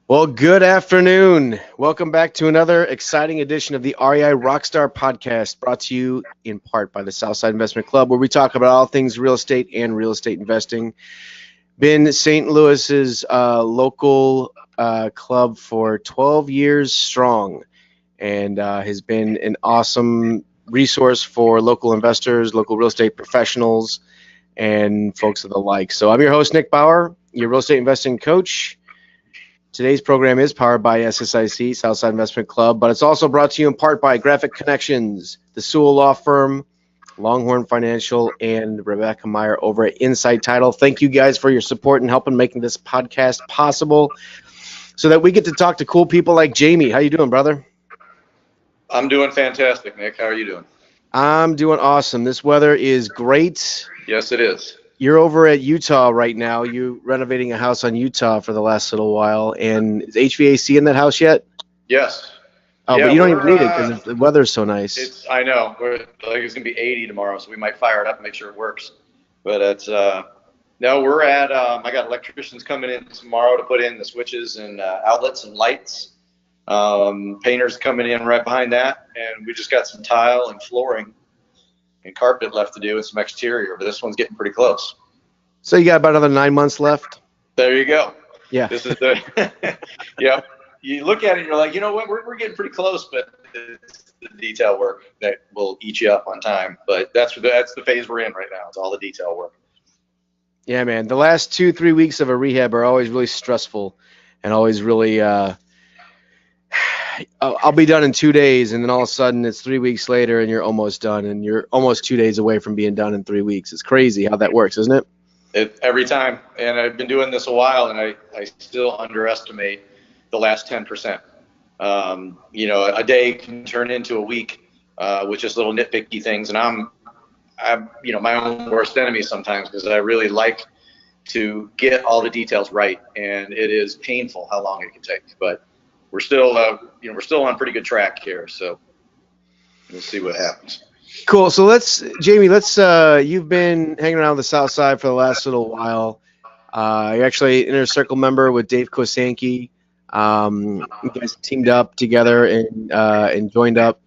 Well, good afternoon. Welcome back to another exciting edition of the REI RockStar podcast, brought to you in part by the Southside Investment Club, where we talk about all things real estate and real estate investing. Been St. Louis's local club for 12 years strong, and has been an awesome resource for local investors, local real estate professionals, and folks of the like. So I'm your host, Nick Bauer, your real estate investing coach. Today's program is powered by SSIC, Southside Investment Club, but it's also brought to you in part by Graphic Connections, the Sewell Law Firm, Longhorn Financial, and Rebecca Meyer over at Insight Title. Thank you guys for your support and helping making this podcast possible so that we get to talk to cool people like Jamie. How you doing, brother? I'm doing fantastic, Nick. How are you doing? I'm doing awesome. This weather is great. Yes, it is. You're over at Utah right now. You renovating a house on Utah for the last little while, and is HVAC in that house yet? Yes. Oh, Yeah, but you don't even need it because the weather's so nice. I know. It's gonna be 80 tomorrow, so we might fire it up and make sure it works. But it's no, we're at. I got electricians coming in tomorrow to put in the switches and outlets and lights. Painters coming in right behind that, and we just got some tile and flooring and carpet left to do and some exterior. But this one's getting pretty close. So you got about another 9 months left? There you go. Yeah. This is the yeah. You look at it and you're like, you know what, we're getting pretty close, but it's the detail work that will eat you up on time. But that's the phase we're in right now. It's all the detail work. Yeah, man. The last 2-3 weeks of a rehab are always really stressful and always really I'll be done in 2 days, and then all of a sudden it's 3 weeks later and you're almost done, and you're almost 2 days away from being done in 3 weeks. It's crazy how that works, isn't it? Every time. And I've been doing this a while, and I still underestimate the last 10%. A day can turn into a week with just little nitpicky things. And I'm my own worst enemy sometimes because I really like to get all the details right. And it is painful how long it can take. But we're still on pretty good track here. So we'll see what happens. Cool. So Jamie, you've been hanging around the South Side for the last little while. You're actually an Inner Circle member with Dave Kosanke. You guys teamed up together and joined up.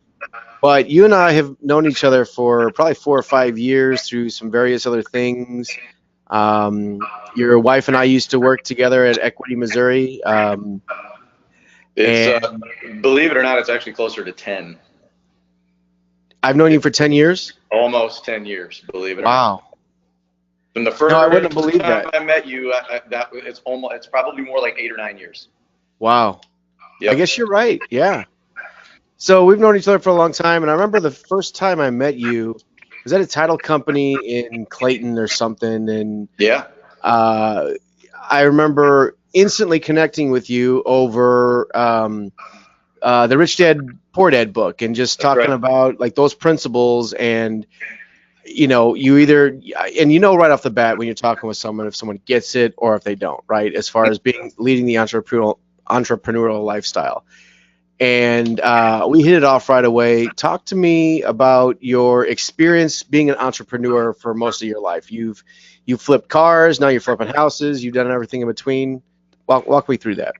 But you and I have known each other for probably 4 or 5 years through some various other things. Your wife and I used to work together at Equity, Missouri. Believe it or not, it's actually closer to 10. I've known you for 10 years? Almost 10 years, believe it or not. Wow. From the first I wouldn't believe that. I met you, it's probably more like 8 or 9 years. Wow. Yep. I guess you're right. Yeah. So we've known each other for a long time, and I remember the first time I met you was at a title company in Clayton or something, and yeah, I remember instantly connecting with you over the Rich Dad Poor Dad book and just talking about like those principles. And you either right off the bat when you're talking with someone, if someone gets it or if they don't, right, as far as leading the entrepreneurial lifestyle. And we hit it off right away. Talk to me about your experience being an entrepreneur for most of your life. You've flipped cars, now you're flipping houses, you've done everything in between. Walk me through that.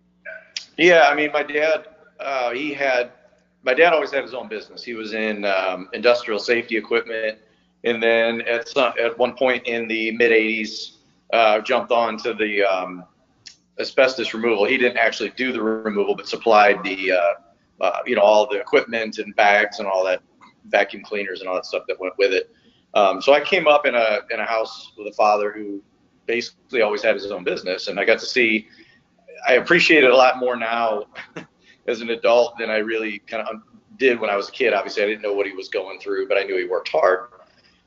Yeah, I mean, my dad always had his own business. He was in industrial safety equipment, and then at one point in the mid '80s, jumped on to the asbestos removal. He didn't actually do the removal, but supplied the all the equipment and bags and all that, vacuum cleaners and all that stuff that went with it. So I came up in a house with a father who basically always had his own business, and I got to see. I appreciate it a lot more now as an adult than I really kind of did when I was a kid. Obviously, I didn't know what he was going through, but I knew he worked hard.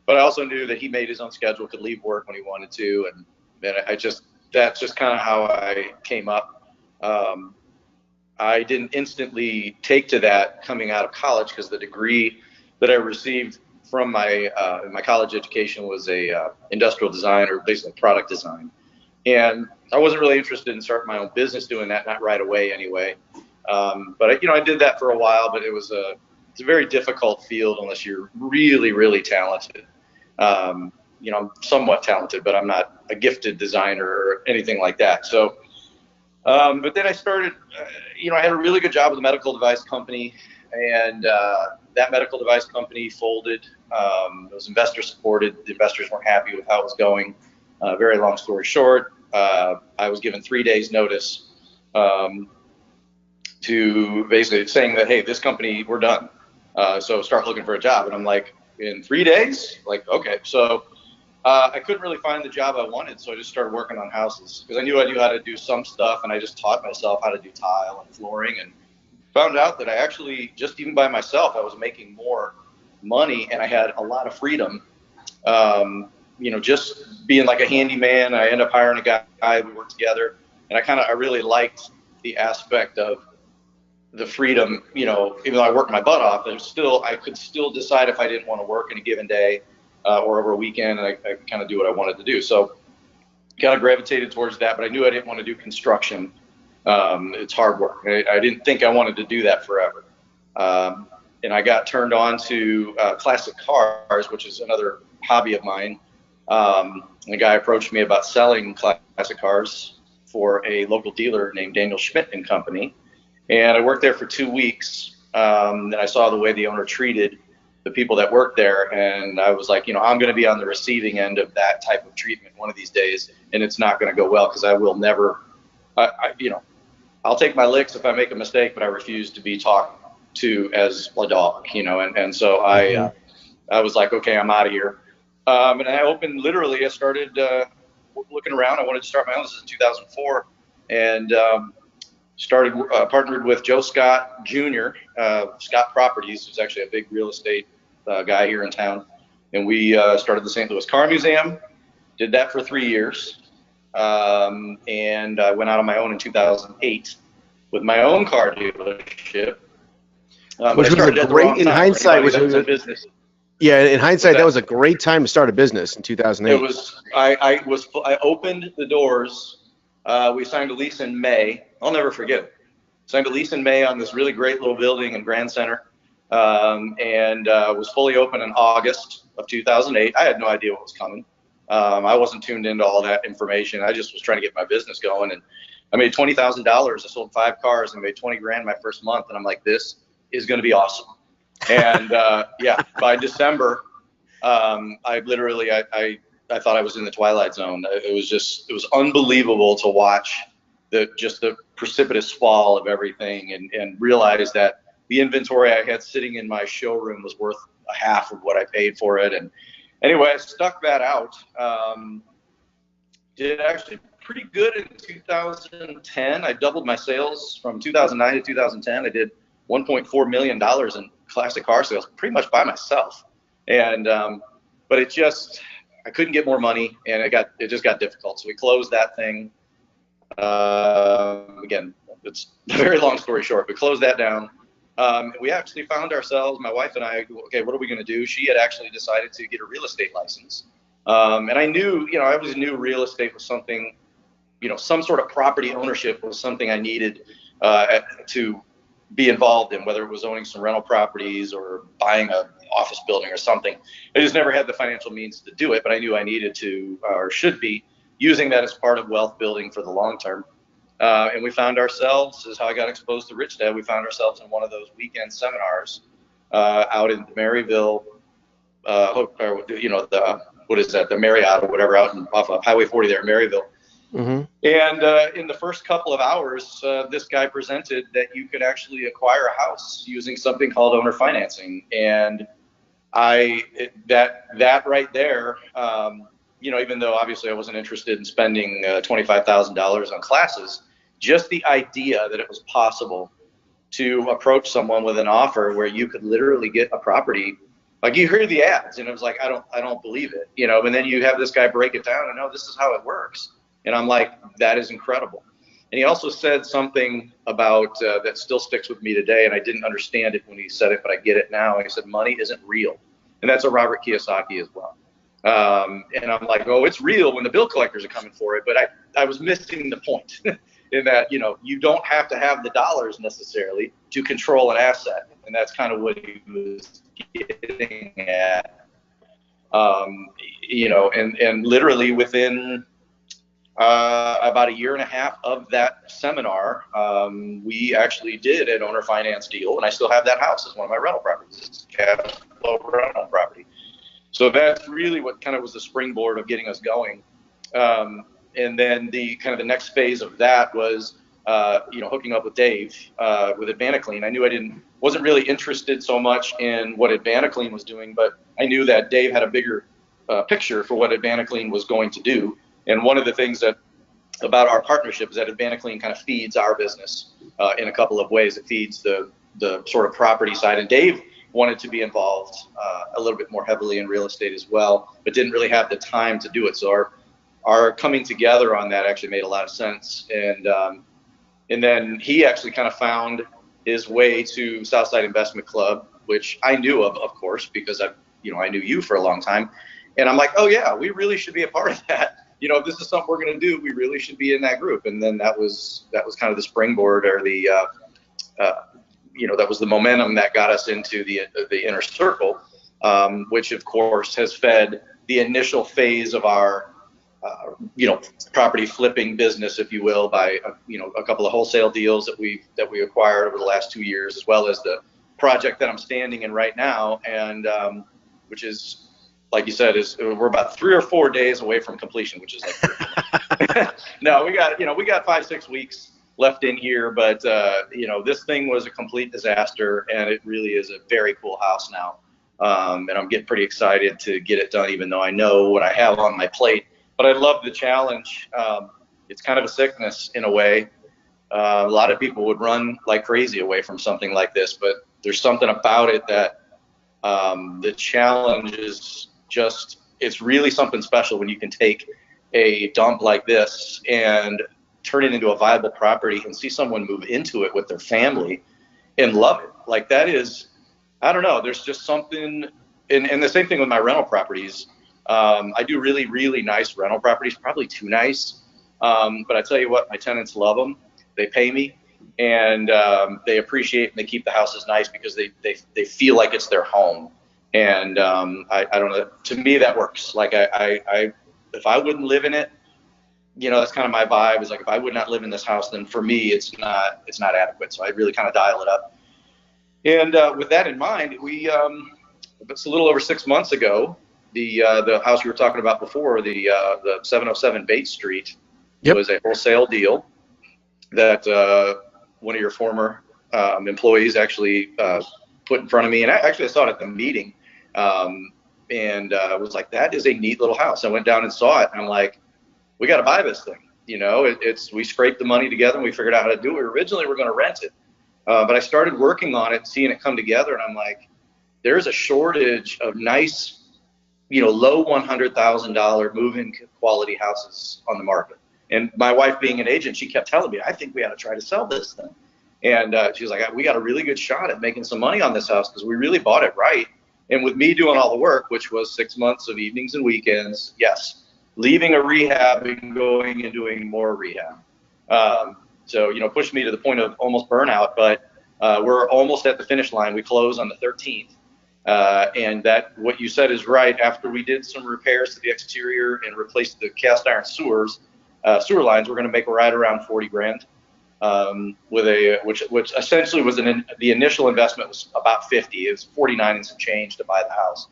But I also knew that he made his own schedule, could leave work when he wanted to, and then that's just kind of how I came up. I didn't instantly take to that coming out of college because the degree that I received from my college education was a industrial design, or basically product design. And I wasn't really interested in starting my own business doing that, not right away anyway. But I did that for a while, but it's a very difficult field unless you're really, really talented. I'm somewhat talented, but I'm not a gifted designer or anything like that. So But then I started, I had a really good job with a medical device company, and that medical device company folded. It was investor supported. The investors weren't happy with how it was going. Very long story short, I was given 3 days notice to basically saying that, hey, this company, we're done. So start looking for a job. And I'm like, in 3 days? Like, okay. So I couldn't really find the job I wanted, so I just started working on houses because I knew how to do some stuff, and I just taught myself how to do tile and flooring, and found out that I actually, just even by myself, I was making more money, and I had a lot of freedom. Just being like a handyman, I ended up hiring a guy. We worked together, and I really liked the aspect of the freedom. Even though I worked my butt off, I could still decide if I didn't want to work in a given day. Or over a weekend, and I kind of do what I wanted to do. So kind of gravitated towards that, but I knew I didn't want to do construction. It's hard work. I didn't think I wanted to do that forever. And I got turned on to classic cars, which is another hobby of mine. And a guy approached me about selling classic cars for a local dealer named Daniel Schmidt and Company. And I worked there for 2 weeks, and I saw the way the owner treated the people that work there, and I was like, I'm going to be on the receiving end of that type of treatment one of these days, and it's not going to go well because I will never, I'll take my licks if I make a mistake, but I refuse to be talked to as a dog, and so I was like, okay, I'm out of here. And I started looking around. I wanted to start my own. This is in 2004, and partnered with Joe Scott Jr., Scott Properties, who's actually a big real estate guy here in town. And we started the St. Louis Car Museum, did that for 3 years. And I went out on my own in 2008 with my own car dealership. Which was a great, in hindsight, business. Yeah, in hindsight, that was a great time to start a business in 2008. It was. I opened the doors. We signed a lease in May. I'll never forget it. Signed a lease in May on this really great little building in Grand Center, and was fully open in August of 2008. I had no idea what was coming. I wasn't tuned into all that information. I just was trying to get my business going, and I made $20,000. I sold 5 cars and made 20 grand my first month, and I'm like, this is going to be awesome. And by December, I thought I was in the twilight zone. It was unbelievable to watch the precipitous fall of everything, and realize that the inventory I had sitting in my showroom was worth a half of what I paid for it. And anyway, I stuck that out. Did actually pretty good in 2010. I doubled my sales from 2009 to 2010. I did $1.4 million in classic car sales pretty much by myself. And but I couldn't get more money, and it just got difficult. So we closed that thing. Again, it's a very long story short, but closed that down. We actually found ourselves, my wife and I, okay, what are we going to do? She had actually decided to get a real estate license. And I knew, I always knew real estate was something, some sort of property ownership was something I needed to be involved in, whether it was owning some rental properties or buying an office building or something. I just never had the financial means to do it, but I knew I needed to, or should be, using that as part of wealth building for the long term. And we found ourselves, this is how I got exposed to Rich Dad, we found ourselves in one of those weekend seminars out in Maryville, the Marriott or whatever, off of Highway 40 there in Maryville. Mm-hmm. And in the first couple of hours, this guy presented that you could actually acquire a house using something called owner financing. And that right there, even though obviously I wasn't interested in spending $25,000 on classes, just the idea that it was possible to approach someone with an offer where you could literally get a property. Like, you hear the ads and it was like, I don't believe it, and then you have this guy break it down and no, this is how it works. And I'm like, that is incredible. And he also said something about that still sticks with me today. And I didn't understand it when he said it, but I get it now. He said, money isn't real. And that's a Robert Kiyosaki as well. And I'm like, oh, it's real when the bill collectors are coming for it. But I was missing the point in that, you don't have to have the dollars necessarily to control an asset. And that's kind of what he was getting at, and literally within, about a year and a half of that seminar, we actually did an owner finance deal, and I still have that house as one of my rental properties. It's a cash flow rental property. So that's really what kind of was the springboard of getting us going. And then the kind of the next phase of that was, hooking up with Dave with Advanaclean. I knew wasn't really interested so much in what Advanaclean was doing, but I knew that Dave had a bigger picture for what Advanaclean was going to do. And one of the things about our partnership is that Advanaclean kind of feeds our business in a couple of ways. It feeds the sort of property side, and Dave wanted to be involved a little bit more heavily in real estate as well, but didn't really have the time to do it. So our coming together on that actually made a lot of sense. And then he actually kind of found his way to Southside Investment Club, which I knew of course, because I knew you for a long time. And I'm like, oh yeah, we really should be a part of that. If this is something we're going to do, we really should be in that group. And then that was kind of the springboard, or that was the momentum that got us into the inner circle, which of course has fed the initial phase of our property flipping business, if you will, by a couple of wholesale deals that we acquired over the last 2 years, as well as the project that I'm standing in right now, and which is, like you said, we're about 3 or 4 days away from completion, which is like no, we got 5-6 weeks left in here, but this thing was a complete disaster, and it really is a very cool house now, and I'm getting pretty excited to get it done, even though I know what I have on my plate. But I love the challenge. It's kind of a sickness in a way. A lot of people would run like crazy away from something like this, but there's something about it that the challenge is just, it's really something special when you can take a dump like this and turn it into a viable property and see someone move into it with their family and love it. Like, that is, I don't know, there's just something, and the same thing with my rental properties. I do really, really nice rental properties, probably too nice. But I tell you what, my tenants love them. They pay me, and they appreciate, and they keep the houses nice because they feel like it's their home. And I don't know, to me that works. Like, I if I wouldn't live in it, that's kind of my vibe, is like, if I would not live in this house, then for me it's not adequate. So I really kind of dial it up. And with that in mind, it's a little over 6 months ago, the house we were talking about before, the 707 Bates Street, Yep. was a wholesale deal that one of your former employees actually put in front of me, and I saw it at the meeting, and was like, that is a neat little house. I went down and saw it, and I'm like, we got to buy this thing. We scraped the money together, and we figured out how to do it. Originally, we're going to rent it, but I started working on it, seeing it come together, and I'm like, there's a shortage of nice, low $100,000 move-in quality houses on the market. And my wife, being an agent, she kept telling me, I think we ought to try to sell this thing. And she was like, we got a really good shot at making some money on this house because we really bought it right. And with me doing all the work, which was 6 months of evenings and weekends, yes, leaving a rehab and going and doing more rehab. So, pushed me to the point of almost burnout, but we're almost at the finish line. We close on the 13th. And that, what you said is right. After we did some repairs to the exterior and replaced the cast iron sewer lines, we're going to make right around 40 grand. Which essentially was the initial investment was about 50. It was 49 and some change to buy the house.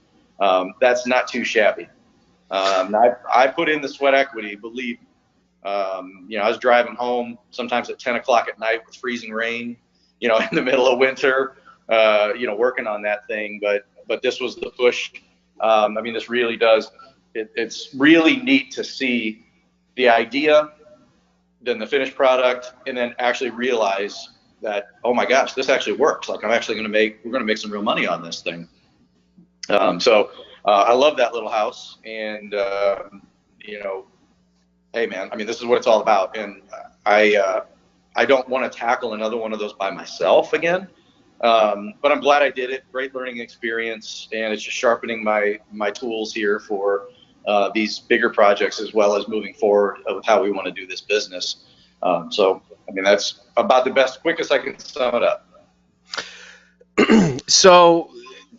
That's not too shabby. I put in the sweat equity, believe me. I was driving home sometimes at 10 o'clock at night with freezing rain, in the middle of winter, working on that thing. But this was the push. This really does. It's really neat to see the idea, then the finished product, and then actually realize that, oh my gosh, this actually works. Like, we're going to make some real money on this thing. So I love that little house, and hey man, this is what it's all about. And I don't want to tackle another one of those by myself again. But I'm glad I did it. Great learning experience, and it's just sharpening my tools here for these bigger projects, as well as moving forward with how we want to do this business. So that's about the quickest I can sum it up. So,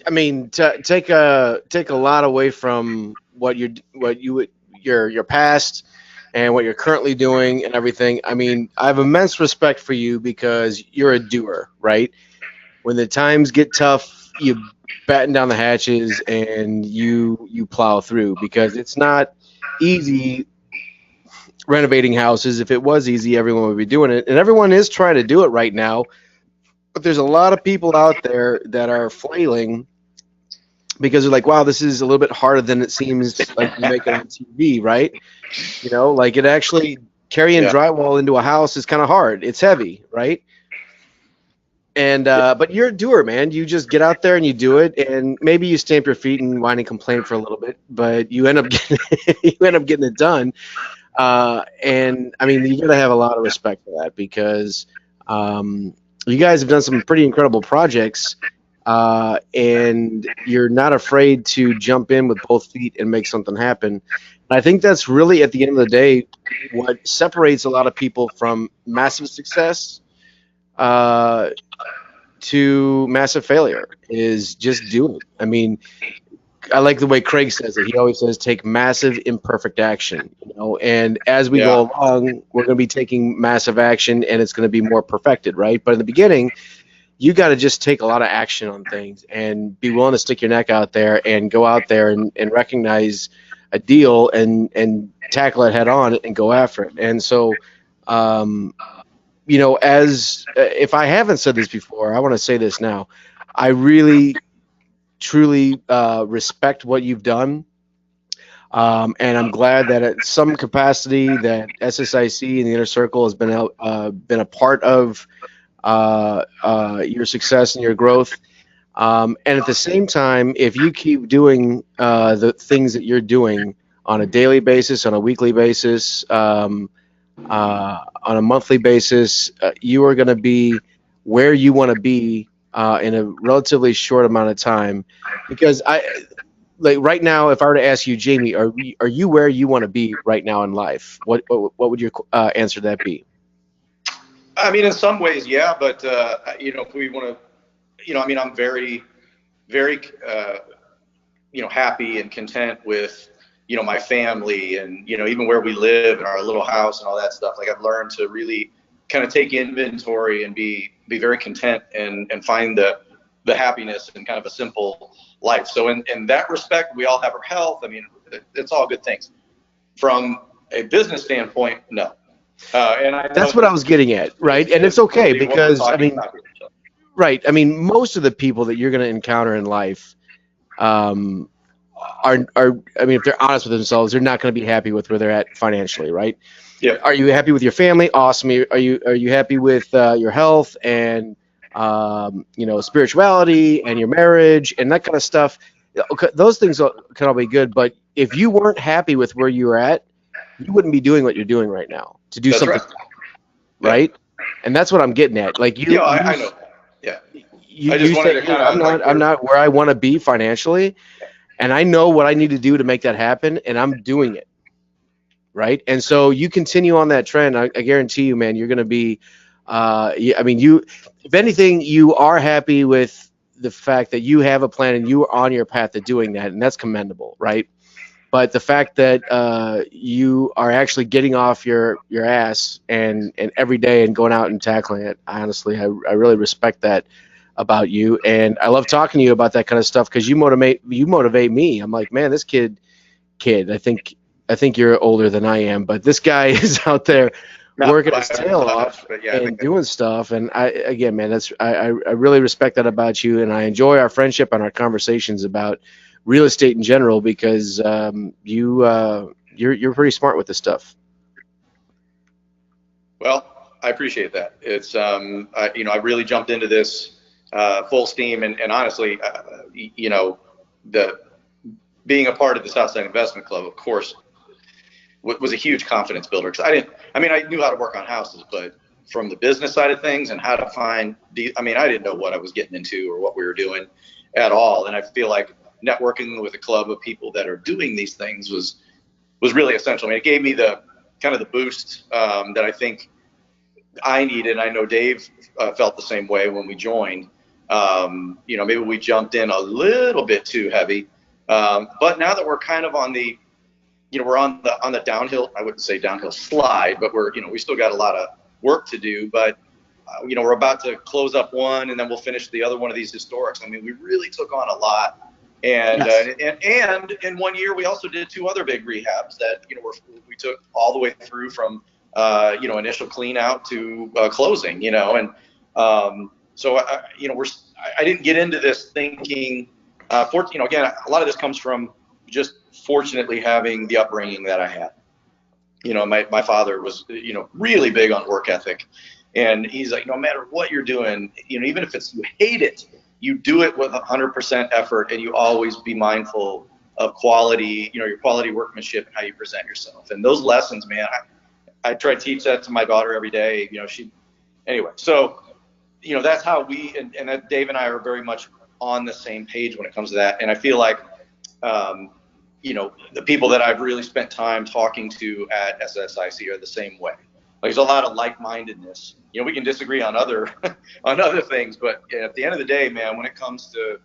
take a lot away from your past. and what you're currently doing and everything. I mean, I have immense respect for you because you're a doer, right? When the times get tough, you batten down the hatches and you plow through because it's not easy renovating houses. If it was easy, everyone would be doing it, and everyone is trying to do it right now. But there's a lot of people out there that are flailing because they're like, wow, this is a little bit harder than it seems like you make it on TV, right? You know, like it actually carrying Yeah. drywall into a house is kind of hard. It's heavy, right? And but you're a doer, man. You just get out there and you do it, and maybe you stamp your feet and whine and complain for a little bit, but you end up getting you end up getting it done. And I mean, you got to have a lot of respect for that because you guys have done some pretty incredible projects, and you're not afraid to jump in with both feet and make something happen. And I think that's really, at the end of the day, what separates a lot of people from massive success to massive failure is just do it. I mean, I like the way Craig says it. He always says, take massive imperfect action, you know, and as we go along, we're going to be taking massive action and it's going to be more perfected, right? But in the beginning, you got to just take a lot of action on things and be willing to stick your neck out there and go out there and recognize a deal and tackle it head on and go after it. And so, you know, as if I haven't said this before, I want to say this now. I really, truly respect what you've done. And I'm glad that at some capacity that SSIC and the Inner Circle has been a part of your success and your growth. And at the same time, if you keep doing the things that you're doing on a daily basis, on a weekly basis, on a monthly basis, you are going to be where you want to be in a relatively short amount of time. Because like right now, if I were to ask you, Jamie, are you where you want to be right now in life? What would your answer to that be? I mean, in some ways, yeah, but you know, if we want to, you know, I mean, I'm very, very, you know, happy and content with, you know, my family and, you know, even where we live in our little house and all that stuff. Like I've learned to really kind of take inventory and be very content and find the happiness in kind of a simple life. So in that respect, we all have our health. I mean, it's all good things. From a business standpoint, no. And that's what I was getting at, right? And it's okay because I mean, right? I mean, most of the people that you're going to encounter in life are I mean, if they're honest with themselves, they're not going to be happy with where they're at financially, right? Yeah. Are you happy with your family? Awesome. Are you happy with your health and you know, spirituality and your marriage and that kind of stuff? Okay, those things can all be good, but if you weren't happy with where you were at, you wouldn't be doing what you're doing right now to do something, right? And that's what I'm getting at. Like you, I know. Yeah. You say, hey, I'm not where I want to be financially, and I know what I need to do to make that happen, and I'm doing it, right? And so you continue on that trend. I guarantee you, man, you're going to be. I mean, if anything, you are happy with the fact that you have a plan and you are on your path to doing that, and that's commendable, right? But the fact that you are actually getting off your ass and every day and going out and tackling it, honestly, I really respect that about you, and I love talking to you about that kind of stuff because you motivate me. I'm like, man, this kid, I think you're older than I am, but this guy is out there working his tail off and doing stuff. And again, man, I really respect that about you, and I enjoy our friendship and our conversations about real estate in general because you're pretty smart with this stuff. Well, I appreciate that. It's you know, I really jumped into this full steam, and honestly, you know, being a part of the Southside Investment Club, of course, was a huge confidence builder because I knew how to work on houses, but from the business side of things and how to find I didn't know what I was getting into or what we were doing at all. And I feel like networking with a club of people that are doing these things was really essential. I mean, it gave me the kind of the boost that I think I needed. I know Dave felt the same way when we joined. You know, maybe we jumped in a little bit too heavy. But now that we're kind of on the we're on the downhill. I wouldn't say downhill slide, but we still got a lot of work to do. But we're about to close up one, and then we'll finish the other one of these historics. I mean, we really took on a lot. And, Yes. and in 1 year, we also did 2 other big rehabs that, we took all the way through from, initial clean out to closing, and so, I didn't get into this thinking, again, a lot of this comes from just fortunately having the upbringing that I had. My father was, really big on work ethic. And he's like, no matter what you're doing, even if you hate it, you do it with 100% effort, and you always be mindful of quality, your quality workmanship and how you present yourself. And those lessons, man, I try to teach that to my daughter every day. Anyway, so, that's how and that Dave and I are very much on the same page when it comes to that. And I feel like, the people that I've really spent time talking to at SSIC are the same way. Like, there's a lot of like-mindedness. We can disagree on other on other things, but at the end of the day, man, when it comes to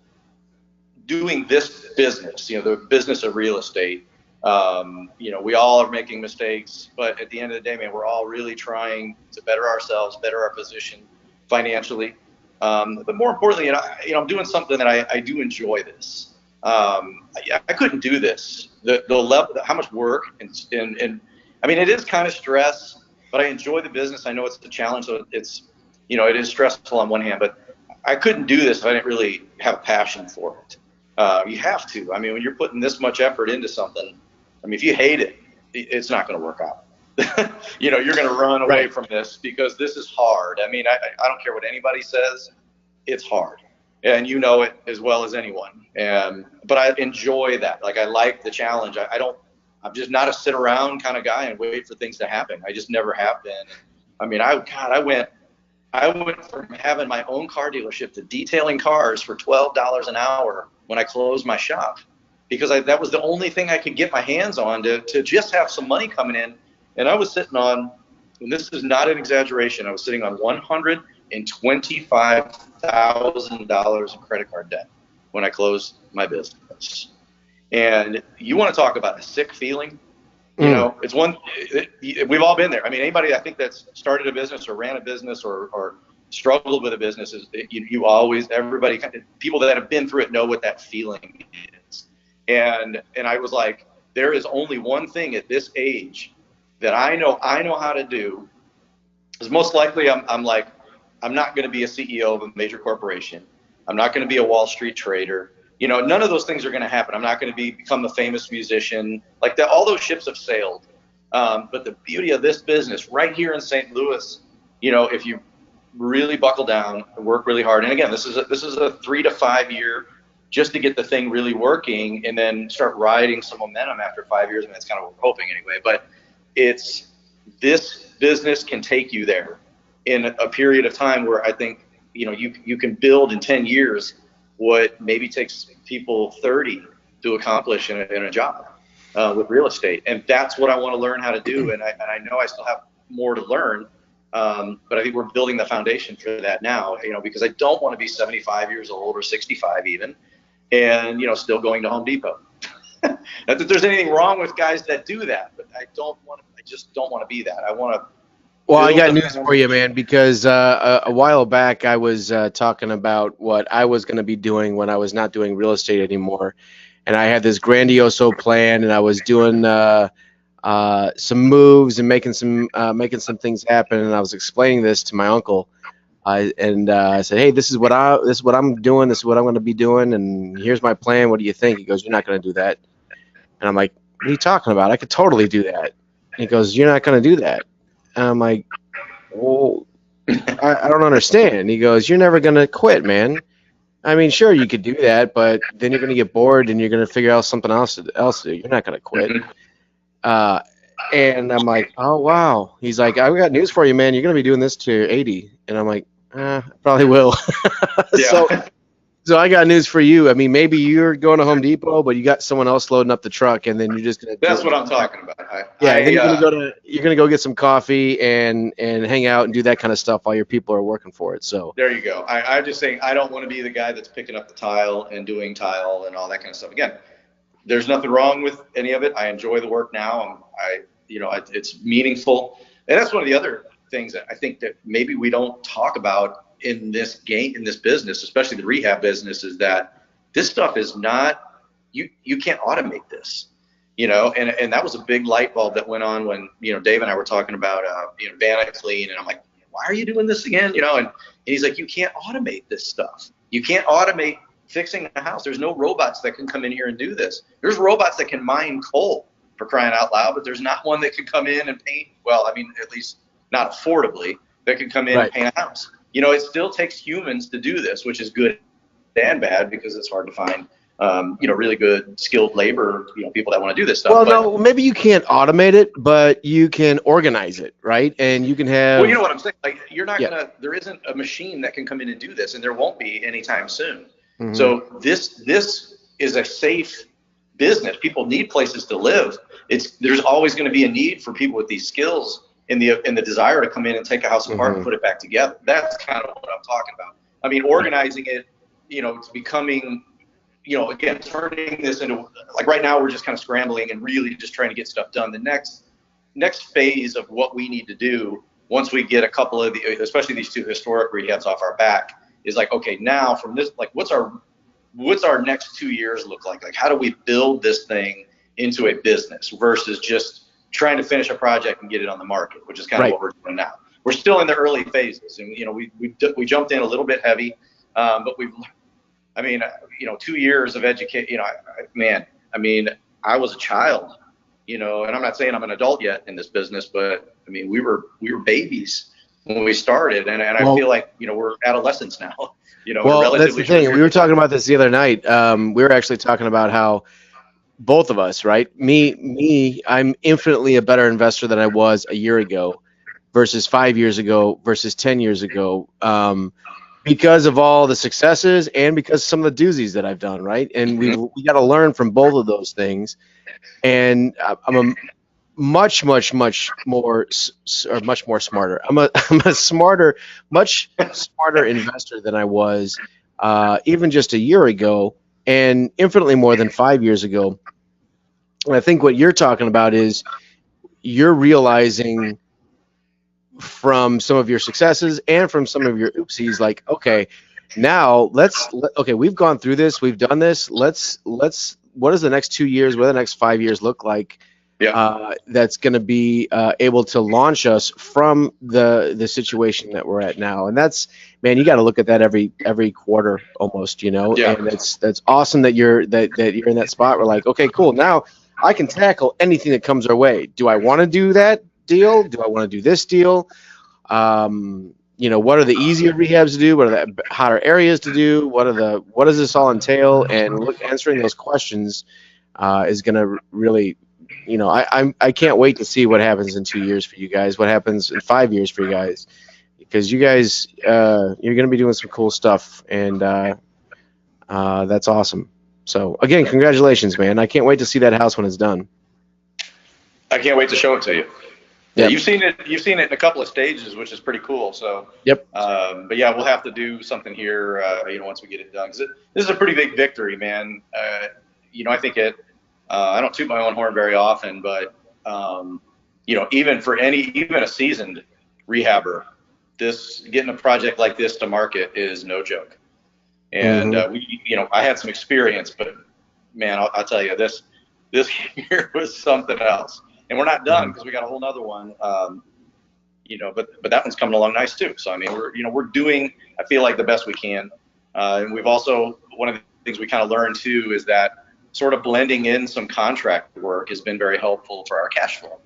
doing this business, the business of real estate, we all are making mistakes, but at the end of the day, man, we're all really trying to better ourselves, better our position financially. But more importantly, I'm doing something that I do enjoy this. I couldn't do this. The level, how much work, and I mean, it is kind of stress, but I enjoy the business. I know it's a challenge, so it is stressful on one hand, but I couldn't do this if I didn't really have a passion for it. You have to. I mean, when you're putting this much effort into something, I mean, if you hate it, it's not going to work out. You're going to run away from this because this is hard. I mean, I don't care what anybody says. It's hard. And you know it as well as anyone. But I enjoy that. Like, I like the challenge. I'm just not a sit around kind of guy and wait for things to happen. I just never have been. I mean, I went from having my own car dealership to detailing cars for $12 an hour when I closed my shop, because that was the only thing I could get my hands on to just have some money coming in. And I was sitting on, and this is not an exaggeration, I was sitting on $125,000 in credit card debt when I closed my business. And you want to talk about a sick feeling? It's we've all been there. I mean, anybody I think that's started a business or ran a business or struggled with a business everybody, people that have been through it know what that feeling is. And I was like, there is only one thing at this age that I know how to do. Because most likely I'm not going to be a CEO of a major corporation. I'm not going to be a Wall Street trader. None of those things are going to happen. I'm not going to become a famous musician. Like that, all those ships have sailed. But the beauty of this business right here in St. Louis, if you really buckle down and work really hard. And again, this is a 3 to 5 year just to get the thing really working, and then start riding some momentum after 5 years. I mean, that's kind of what we're hoping anyway. But this business can take you there in a period of time where I think, you can build in 10 years what maybe takes people 30 to accomplish in a job with real estate. And that's what I want to learn how to do. And I know I still have more to learn, but I think we're building the foundation for that now, because I don't want to be 75 years old or 65 even, and, still going to Home Depot. Not that there's anything wrong with guys that do that, but I just don't want to be that. I want to. Well, I got news for you, man, because a while back I was talking about what I was going to be doing when I was not doing real estate anymore. And I had this grandiose plan, and I was doing some moves and making some things happen. And I was explaining this to my uncle. I said, hey, this is what I'm doing. This is what I'm going to be doing. And here's my plan. What do you think? He goes, you're not going to do that. And I'm like, what are you talking about? I could totally do that. And he goes, you're not going to do that. And I'm like, well, I don't understand. He goes, you're never going to quit, man. I mean, sure, you could do that, but then you're going to get bored and you're going to figure out something else to do. You're not going to quit. And I'm like, oh, wow. He's like, I got news for you, man. You're going to be doing this to 80. And I'm like, I probably will. Yeah. So I got news for you. I mean, maybe you're going to Home Depot, but you got someone else loading up the truck, and then you're just gonna. That's what I'm talking about. Then you're gonna go get some coffee and hang out and do that kind of stuff while your people are working for it. So there you go. I'm just saying I don't want to be the guy that's picking up the tile and doing tile and all that kind of stuff. Again, There's nothing wrong with any of it. I enjoy the work now. It's meaningful. And that's one of the other things that I think that maybe we don't talk about in this business, especially the rehab business, is that this stuff is not, you can't automate this, and that was a big light bulb that went on when, Dave and I were talking about, Vanna Clean. And I'm like, why are you doing this again? And he's like, you can't automate this stuff. You can't automate fixing a house. There's no robots that can come in here and do this. There's robots that can mine coal, for crying out loud, but there's not one that can come in and paint. Well, I mean, at least not affordably, that can come in and paint a house. It still takes humans to do this, which is good and bad, because it's hard to find, really good skilled labor, people that want to do this stuff. Well, no, maybe you can't automate it, but you can organize it, right? And you can have. Well, you know what I'm saying? Like, you're not gonna. There isn't a machine that can come in and do this, and there won't be anytime soon. Mm-hmm. So this is a safe business. People need places to live. There's always going to be a need for people with these skills and the desire to come in and take a house apart and put it back together. That's kind of what I'm talking about. I mean, organizing it, it's becoming, again, turning this into, like, right now we're just kind of scrambling and really just trying to get stuff done. The next phase of what we need to do, once we get a couple of especially these two historic rehabs off our back, is like, okay, now from this, like, what's our next 2 years look like? Like, how do we build this thing into a business versus just trying to finish a project and get it on the market, which is kind of what we're doing now. We're still in the early phases, and we jumped in a little bit heavy, but 2 years of education. I was a child, and I'm not saying I'm an adult yet in this business, but I mean, we were babies when we started, and I feel like we're adolescents now. Well, that's the thing. We were talking about this the other night. We were actually talking about how both of us, right? Me, I'm infinitely a better investor than I was a year ago versus 5 years ago versus 10 years ago, because of all the successes and because some of the doozies that I've done, right? And we got to learn from both of those things. And I'm a much more smarter. I'm a much smarter investor than I was even just a year ago, and infinitely more than 5 years ago. And I think what you're talking about is you're realizing from some of your successes and from some of your oopsies, like, okay, now we've gone through this, we've done this. Let's what does the next 2 years, what do the next 5 years look like? That's going to be able to launch us from the situation that we're at now. And that's, man, you got to look at that every quarter almost, And that's awesome that you're in that spot. We're like, okay, cool. Now I can tackle anything that comes our way. Do I want to do that deal? Do I want to do this deal? What are the easier rehabs to do? What are the hotter areas to do? What does this all entail? And answering those questions is going to really, I can't wait to see what happens in 2 years for you guys, what happens in 5 years for you guys, because you guys, you're going to be doing some cool stuff, and that's awesome. So again, congratulations, man. I can't wait to see that house when it's done. I can't wait to show it to you. Yeah, you've seen it in a couple of stages, which is pretty cool. So yep. But yeah, we'll have to do something here, once we get it done, because this is a pretty big victory, man. I think I don't toot my own horn very often, but even for even a seasoned rehabber, getting a project like this to market is no joke. And I had some experience, but man, I'll tell you, this year was something else. And we're not done because we got a whole nother one, but that one's coming along nice too. So I mean, we're doing, I feel like, the best we can. And we've also, one of the things we kind of learned too is that sort of blending in some contract work has been very helpful for our cash flow.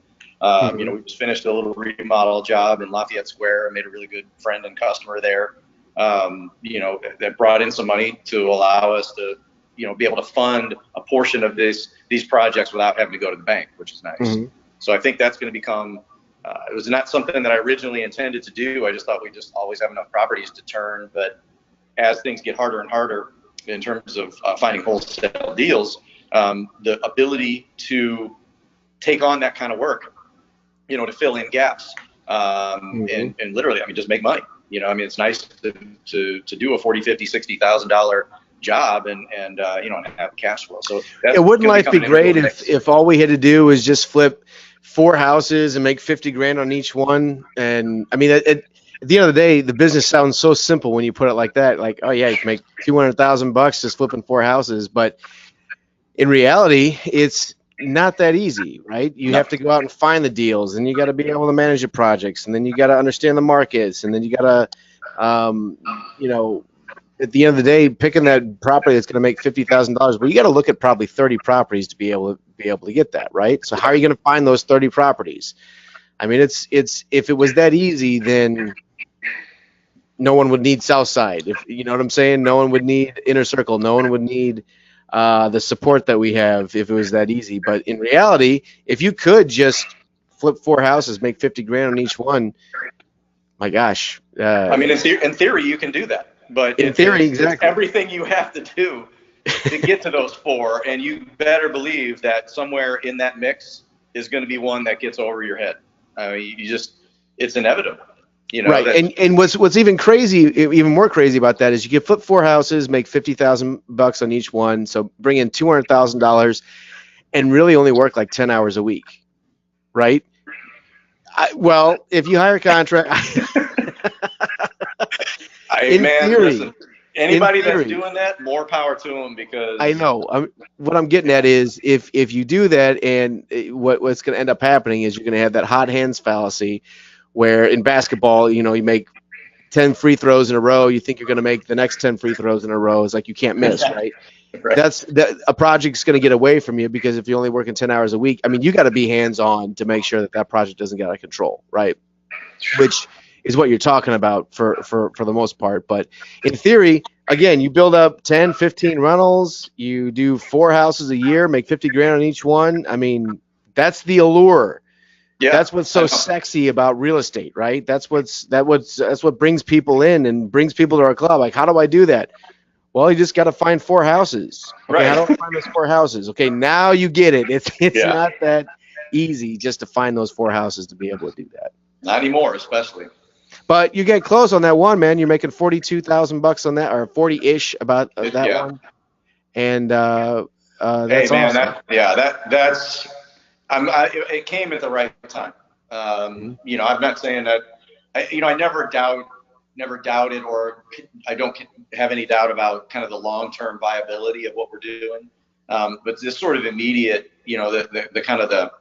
We just finished a little remodel job in Lafayette Square and made a really good friend and customer there. That brought in some money to allow us to, be able to fund a portion of these projects without having to go to the bank, which is nice. So I think that's going to become, it was not something that I originally intended to do. I just thought we just always have enough properties to turn. But as things get harder and harder in terms of finding wholesale deals, the ability to take on that kind of work, to fill in gaps, and literally, just make money. It's nice to do a $40,000, $50,000, $60,000 job and have cash flow. So Yeah, that's wouldn't going to life become be an integral great mix. if all we had to do was just flip 4 houses and make 50 grand on each one? And I mean, at the end of the day, the business sounds so simple when you put it like that. Like, oh yeah, you can make 200,000 bucks just flipping 4 houses, but in reality, it's not that easy, right? You No. have to go out and find the deals, and you got to be able to manage the projects, and then you got to understand the markets, and then you got to, you know, at the end of the day, picking that property that's going to make $50,000. Well, you got to look at probably 30 properties to be able to get that, right? So how are you going to find those 30 properties? I mean, it's if it was that easy, then no one would need Southside. If you know what I'm saying, no one would need Inner Circle. No one would need the support that we have if it was that easy. But in reality, if you could just flip 4 houses, make 50 grand on each one, my gosh. I mean, in theory, you can do that, but In theory, it's exactly. everything you have to do to get to those four, and you better believe that somewhere in that mix is going to be one that gets over your head. I mean, it's inevitable. Right, and what's even more crazy about that is you can flip 4 houses, make 50,000 bucks on each one, so bring in $200,000, and really only work like 10 hours a week, right? Well, if you hire a contract, in theory, listen, anybody that's doing that, more power to them, because I know. What I'm getting at is if you do that, and what's going to end up happening is you're going to have that hot hands fallacy, where in basketball, you make 10 free throws in a row, you think you're going to make the next 10 free throws in a row. It's like you can't miss, right? Right. A project's going to get away from you, because if you're only working 10 hours a week, I mean, you got to be hands on to make sure that project doesn't get out of control, right? Which is what you're talking about for the most part. But in theory, again, you build up 10, 15 rentals, you do 4 houses a year, make 50 grand on each one. I mean, that's the allure. Yeah, that's what's so sexy about real estate, right? That's what brings people in and brings people to our club. Like, how do I do that? Well, you just got to find 4 houses. Okay, right. how do I find those 4 houses? Okay, now you get it. It's not that easy just to find those 4 houses to be able to do that. Not anymore, especially. But you get close on that one, man. You're making 42,000 bucks on that, or 40-ish about that one. And that's man, awesome. that's it came at the right time. I'm not saying that. I never doubted, or I don't have any doubt about kind of the long-term viability of what we're doing. But this sort of immediate, the kind of the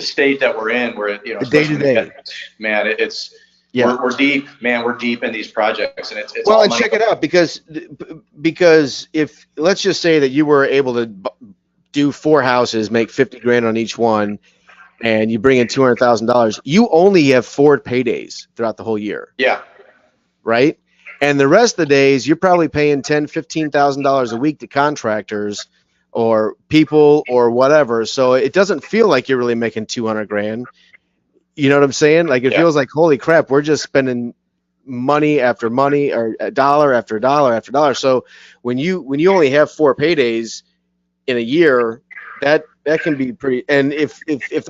state that we're in, where the day-to-day, man, we're deep, man. We're deep in these projects, and it's well. And check it out, because if, let's just say that you were able to do 4 houses, make 50 grand on each one, and you bring in $200,000, you only have 4 paydays throughout the whole year. Yeah. Right. And the rest of the days, you're probably paying $10,000, $15,000 a week to contractors or people or whatever. So it doesn't feel like you're really making 200 grand. You know what I'm saying? Like, it feels like, holy crap, we're just spending money after money, or a dollar after dollar after dollar. So when you only have 4 paydays in a year, that can be pretty. And if 2 of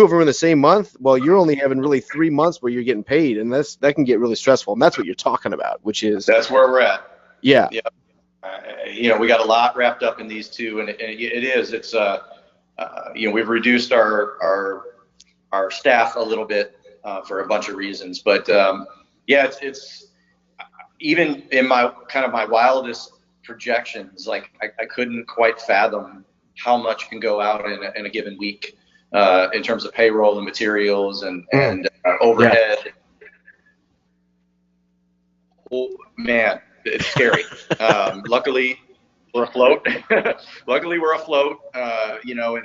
them are in the same month, well, you're only having really 3 months where you're getting paid, and that can get really stressful. And that's what you're talking about, that's where we're at. Yeah. We got a lot wrapped up in these two, and it's we've reduced our staff a little bit for a bunch of reasons, but it's even in my wildest projections, like I couldn't quite fathom how much can go out in a given week in terms of payroll and materials and overhead. Yeah. Oh, man, it's scary. Luckily, we're afloat. And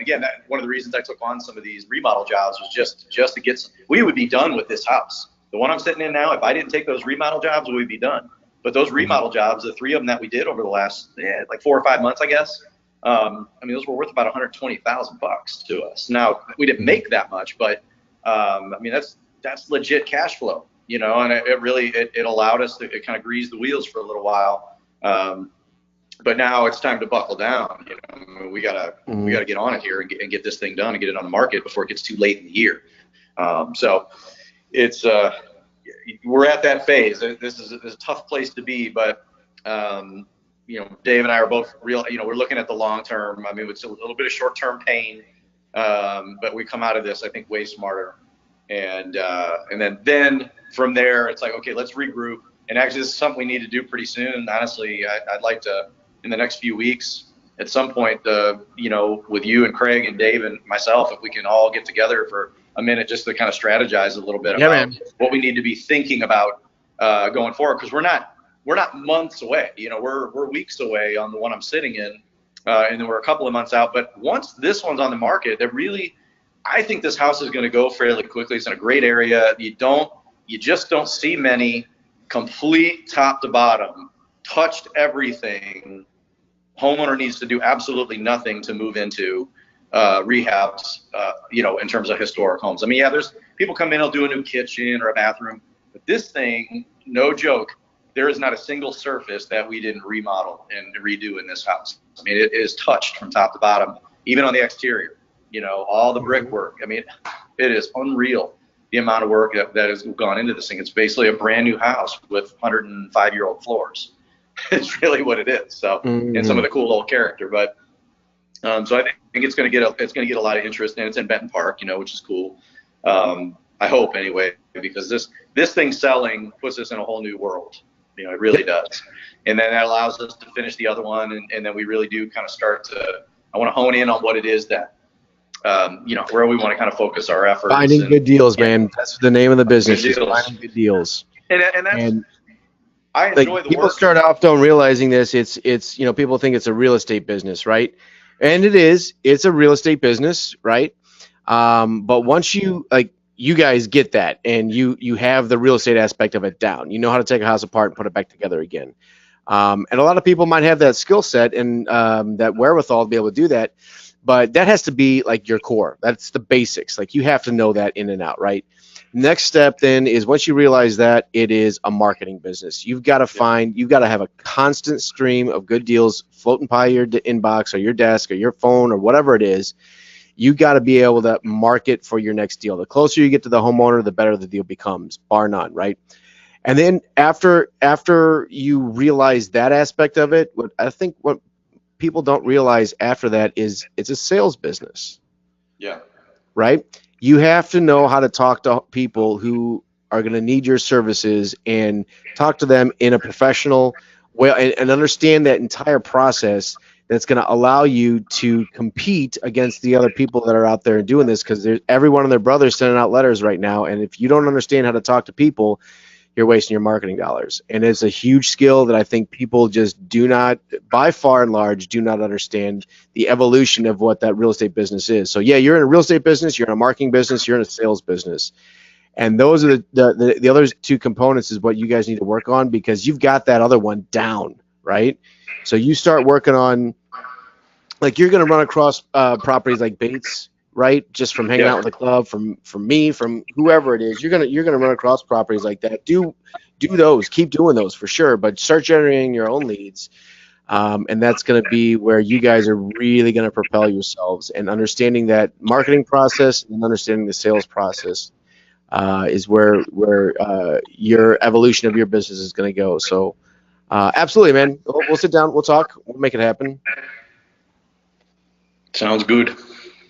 again, one of the reasons I took on some of these remodel jobs was just to get we would be done with this house. The one I'm sitting in now, if I didn't take those remodel jobs, we'd be done. But those remodel jobs, the 3 of them that we did over the last 4 or 5 months, I guess, those were worth about $120,000 to us. Now, we didn't make that much, but that's legit cash flow, and it really allowed us to kind of grease the wheels for a little while. But now it's time to buckle down. We gotta get on it here and get this thing done and get it on the market before it gets too late in the year. So it's we're at that phase. This is a tough place to be, but Dave and I are both real, we're looking at the long term. I mean, it's a little bit of short term pain, but we come out of this, I think, way smarter. And then from there, it's like, okay, let's regroup. And actually, this is something we need to do pretty soon. Honestly, I'd like to, in the next few weeks, at some point, with you and Craig and Dave and myself, if we can all get together for a minute just to kind of strategize a little bit about what we need to be thinking about going forward, because we're not months away. We're weeks away on the one I'm sitting in, and then we're a couple of months out. But once this one's on the market, I think this house is going to go fairly quickly. It's in a great area. You just don't see many complete top to bottom, touched everything. Homeowner needs to do absolutely nothing to move into rehabs, in terms of historic homes. I mean, yeah, there's people come in, they'll do a new kitchen or a bathroom, but this thing, no joke, there is not a single surface that we didn't remodel and redo in this house. I mean, it is touched from top to bottom, even on the exterior, all the brickwork. I mean, it is unreal the amount of work that has gone into this thing. It's basically a brand new house with 105-year-old floors. It's really what it is. So, and some of the cool old character, but so I think it's going to get a lot of interest, and it's in Benton Park, which is cool. I hope anyway, because this thing selling puts us in a whole new world. It really does. And then that allows us to finish the other one, and then we really do kind of I want to hone in on what it is that, where we want to kind of focus our efforts. Finding good deals, man. That's the name of the business. Finding good deals. And I enjoy the people work. Start off don't realizing this. It's people think it's a real estate business, right? And it is. It's a real estate business, right? But once you guys get that, and you have the real estate aspect of it down, you know how to take a house apart and put it back together again. And a lot of people might have that skill set and that wherewithal to be able to do that, but that has to be like your core. That's the basics. Like, you have to know that in and out, right? Next step then is, once you realize that, it is a marketing business. You've got to have a constant stream of good deals floating by your inbox or your desk or your phone or whatever it is. You got to be able to market for your next deal. The closer you get to the homeowner, the better the deal becomes, bar none, right? And then after you realize that aspect of it, what people don't realize after that is it's a sales business. Yeah. Right? You have to know how to talk to people who are going to need your services, and talk to them in a professional way, and understand that entire process that's going to allow you to compete against the other people that are out there doing this, because every one of their brothers sending out letters right now. And if you don't understand how to talk to people, you're wasting your marketing dollars. And it's a huge skill that I think people just do not, by far and large, do not understand the evolution of what that real estate business is. So yeah, you're in a real estate business, you're in a marketing business, you're in a sales business. And those are the other two components is what you guys need to work on, because you've got that other one down, right? So you start working on, like, you're going to run across properties like Bates, right? Just from hanging out with the club, from me, from whoever it is, you're gonna run across properties like that. Do those, keep doing those for sure, but start generating your own leads, and that's going to be where you guys are really going to propel yourselves. And understanding that marketing process and understanding the sales process is where your evolution of your business is going to go. So absolutely, man. We'll sit down, we'll talk, we'll make it happen. Sounds good.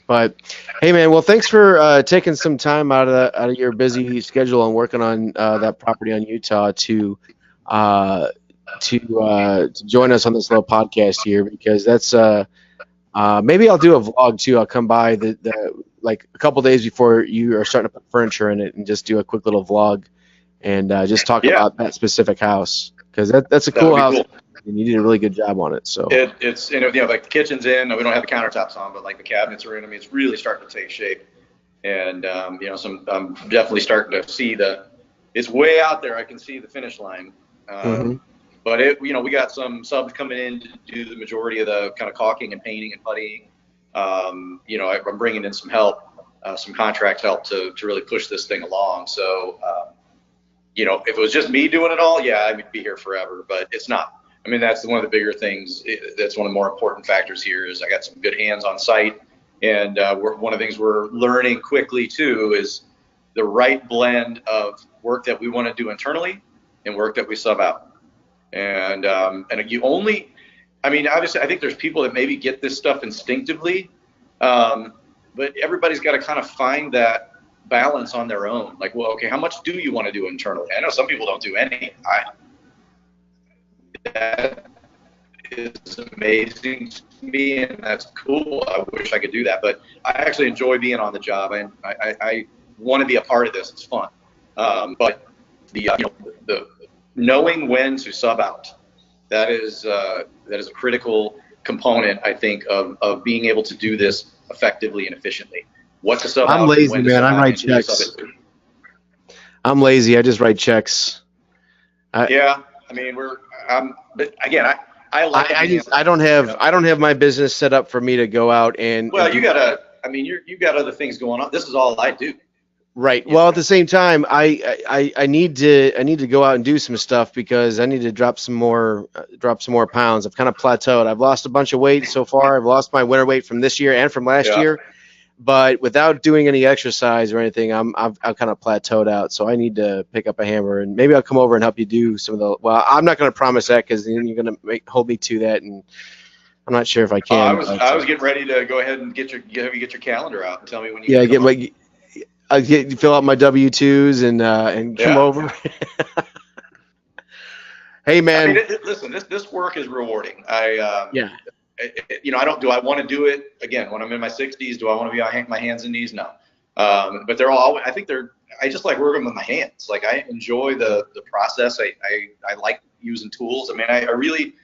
But hey, man, well, thanks for taking some time out of your busy schedule and working on that property on Utah to join us on this little podcast here, because that's maybe I'll do a vlog too. I'll come by like a couple days before you are starting to put furniture in it, and just do a quick little vlog and just talk about that specific house, because that's a cool house. Cool. And you did a really good job on it. So it's like the kitchen's in. We don't have the countertops on, but like the cabinets are in. I mean, it's really starting to take shape. And I'm definitely starting to see it's way out there. I can see the finish line. But we got some subs coming in to do the majority of the kind of caulking and painting and puttying. I'm bringing in some help, some contract help to really push this thing along. So if it was just me doing it all, yeah, I would be here forever. But it's not. I mean, that's one of the bigger things. That's one of the more important factors here is I got some good hands on site. And one of the things we're learning quickly, too, is the right blend of work that we want to do internally and work that we sub out. And I mean, obviously, I think there's people that maybe get this stuff instinctively, but everybody's got to kind of find that balance on their own. Like, well, okay, how much do you want to do internally? I know some people don't do any. That is amazing to me, and that's cool. I wish I could do that, but I actually enjoy being on the job, and I want to be a part of this. It's fun, but the knowing when to sub out, that is a critical component, I think, of being able to do this effectively and efficiently. What to sub out? I'm lazy, when to man. sub I out, write and who to checks. sub it to. I'm lazy. I just write checks. Yeah, I mean, but again, I like. I don't have my business set up for me to go out and. Well, you gotta. I mean, you've got other things going on. This is all I do. Right. Well, at the same time, I need to go out and do some stuff because I need to drop some more pounds. I've kind of plateaued. I've lost a bunch of weight so far. I've lost my winter weight from this year and from last year, but without doing any exercise or anything, I've kind of plateaued out. So I need to pick up a hammer and maybe I'll come over and help you do some of the. Well, I'm not going to promise that because then you're going to hold me to that, and I'm not sure if I can. I was getting ready to go ahead and get your calendar out and tell me when you. Yeah, fill out my W-2s and come over. Hey, man. I mean, listen, this work is rewarding. I do I want to do it again when I'm in my 60s? Do I want to be on my hands and knees? No. But they're all. I just like working with my hands. Like I enjoy the process. I like using tools. I mean, I really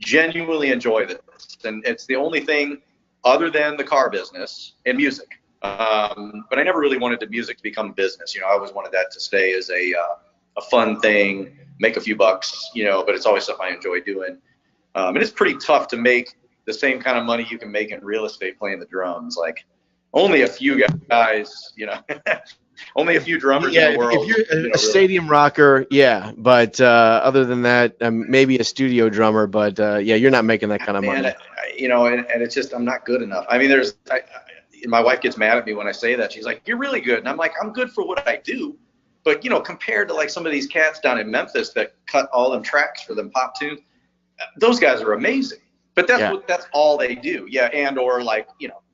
genuinely enjoy this, and it's the only thing other than the car business and music. But I never really wanted the music to become a business. I always wanted that to stay as a fun thing, make a few bucks, but it's always something I enjoy doing. And it's pretty tough to make the same kind of money you can make in real estate playing the drums. Like only a few guys, only a few drummers in the world. If you're a stadium rocker, yeah. But other than that, maybe a studio drummer. But you're not making that kind of money. And it's just I'm not good enough. I mean, my wife gets mad at me when I say that. She's like, "You're really good," and I'm like, "I'm good for what I do." But compared to like some of these cats down in Memphis that cut all them tracks for them pop tunes, those guys are amazing. But that's all they do. Yeah, and or like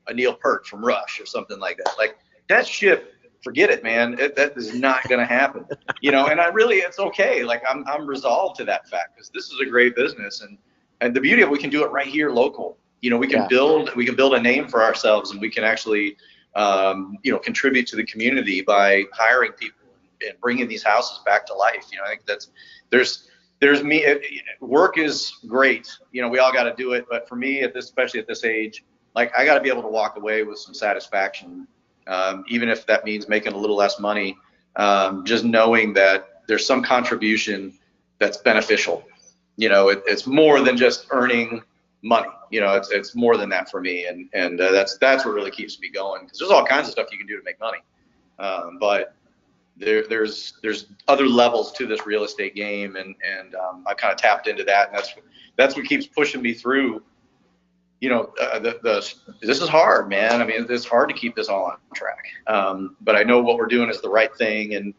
a Neil Peart from Rush or something like that. Like that shit, forget it, man. That is not going to happen. And it's okay. Like I'm resolved to that fact because this is a great business, and the beauty of it, we can do it right here local. We can build a name for ourselves, and we can actually contribute to the community by hiring people and bringing these houses back to life. I think there's me. Work is great. We all got to do it, but for me, especially at this age, like I got to be able to walk away with some satisfaction, even if that means making a little less money. Just knowing that there's some contribution that's beneficial. It's more than just earning money. It's more than that for me, and that's what really keeps me going because there's all kinds of stuff you can do to make money, but there's other levels to this real estate game, and I kind of tapped into that, and that's what keeps pushing me through. This is hard, man. I mean, it's hard to keep this all on track, but I know what we're doing is the right thing, and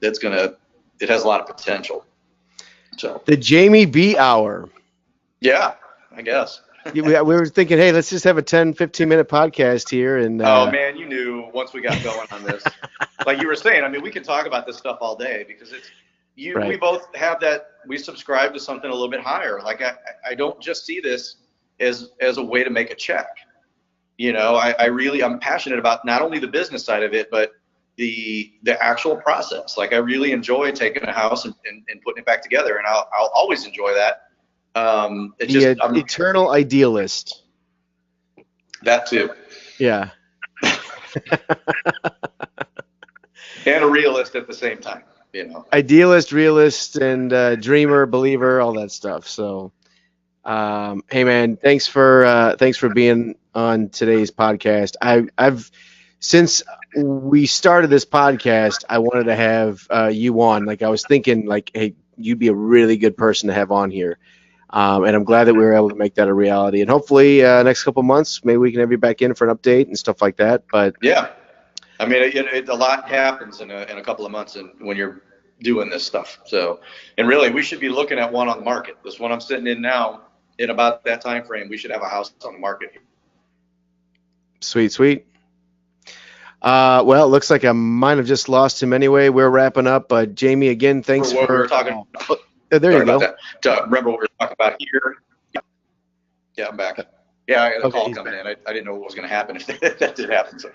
it has a lot of potential. So the Jamie B Hour. Yeah. I guess. We were thinking, hey, let's just have a 10, 15-minute podcast here. And oh, man, you knew once we got going on this. Like you were saying, I mean, we can talk about this stuff all day because we both have that. We subscribe to something a little bit higher. Like I don't just see this as a way to make a check. I'm passionate about not only the business side of it, but the actual process. Like I really enjoy taking a house and putting it back together, and I'll always enjoy that. I'm eternal idealist. That too. Yeah. And a realist at the same time, Idealist, realist, and dreamer, believer, all that stuff. So, hey man, thanks for being on today's podcast. I've since we started this podcast, I wanted to have you on. Like I was thinking, like, hey, you'd be a really good person to have on here. And I'm glad that we were able to make that a reality. And hopefully next couple months, maybe we can have you back in for an update and stuff like that. But yeah, I mean, a lot happens in a couple of months and when you're doing this stuff. So, and really, we should be looking at one on the market. This one I'm sitting in now, in about that time frame, we should have a house on the market. Sweet, sweet. Well, it looks like I might have just lost him anyway. We're wrapping up. But Jamie, again, thanks What for we were talking about. there you go. Remember what we were talking about here? Yeah, I'm back. Yeah, I got a call coming in. I didn't know what was going to happen if that did happen. So.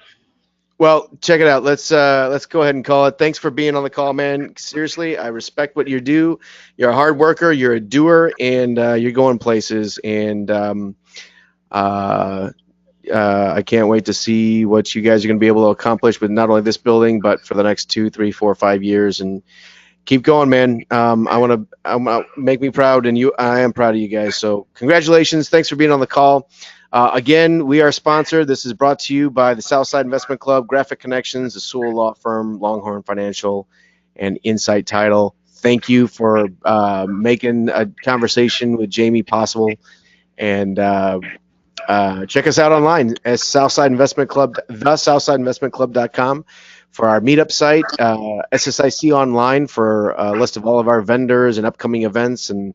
Well, check it out. Let's go ahead and call it. Thanks for being on the call, man. Seriously, I respect what you do. You're a hard worker. You're a doer, and you're going places. And I can't wait to see what you guys are going to be able to accomplish with not only this building, but for the next 2, 3, 4, 5 years. And keep going, man. I want to make me proud, and I am proud of you guys. So congratulations. Thanks for being on the call. Again, we are sponsored. This is brought to you by the Southside Investment Club, Graphic Connections, the Sewell Law Firm, Longhorn Financial, and Insight Title. Thank you for making a conversation with Jamie possible. And check us out online at Southside Investment Club, thesouthsideinvestmentclub.com for our meetup site, SSIC online for a list of all of our vendors and upcoming events and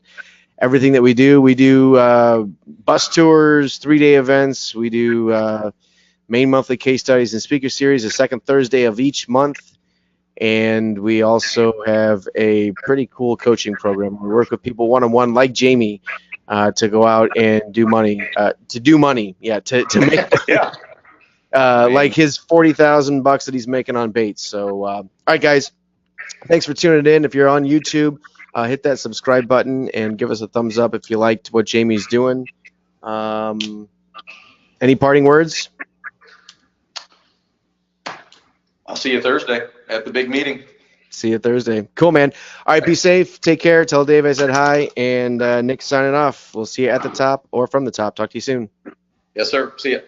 everything that we do. We do bus tours, 3-day events. We do main monthly case studies and speaker series the second Thursday of each month. And we also have a pretty cool coaching program. We work with people one-on-one like Jamie to go out and do money, to make yeah. like his $40,000 that he's making on baits. So, all right, guys, thanks for tuning in. If you're on YouTube, hit that subscribe button and give us a thumbs up if you liked what Jamie's doing. Any parting words? I'll see you Thursday at the big meeting. See you Thursday. Cool, man. All right, be safe. Take care. Tell Dave I said hi. And Nick signing off. We'll see you at the top or from the top. Talk to you soon. Yes, sir. See ya.